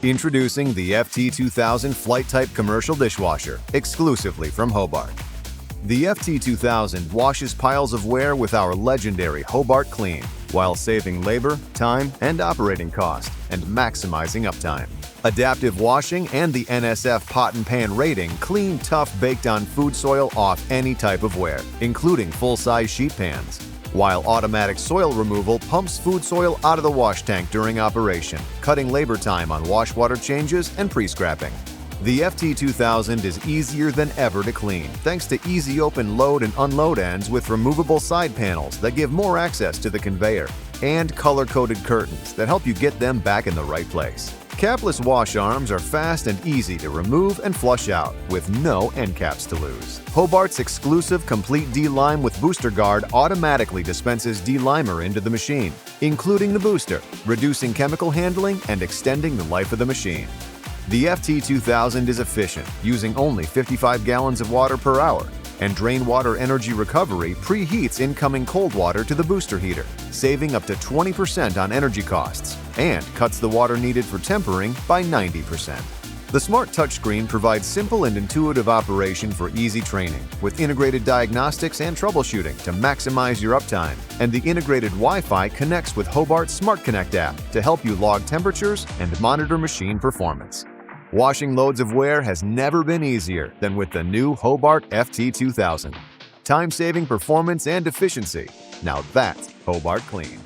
Introducing the FT2000 Flight-Type Commercial Dishwasher, exclusively from Hobart. The FT2000 washes piles of ware with our legendary Hobart Clean, while saving labor, time, and operating cost, and maximizing uptime. Adaptive washing and the NSF pot and pan rating clean tough baked-on food soil off any type of ware, including full-size sheet pans, while automatic soil removal pumps food soil out of the wash tank during operation, cutting labor time on wash water changes and pre-scrapping. The FT2000 is easier than ever to clean thanks to easy open load and unload ends with removable side panels that give more access to the conveyor, and color-coded curtains that help you get them back in the right place. Capless wash arms are fast and easy to remove and flush out with no end caps to lose. Hobart's exclusive Complete D-Lime with Booster Guard automatically dispenses D-Limer into the machine, including the booster, reducing chemical handling and extending the life of the machine. The FT2000 is efficient, using only 55 gallons of water per hour, and Drain Water Energy Recovery preheats incoming cold water to the booster heater, saving up to 20% on energy costs, and cuts the water needed for tempering by 90%. The smart touchscreen provides simple and intuitive operation for easy training, with integrated diagnostics and troubleshooting to maximize your uptime, and the integrated Wi-Fi connects with Hobart's Smart Connect app to help you log temperatures and monitor machine performance. Washing loads of ware has never been easier than with the new Hobart FT2000. Time-saving performance and efficiency. Now that's Hobart Clean.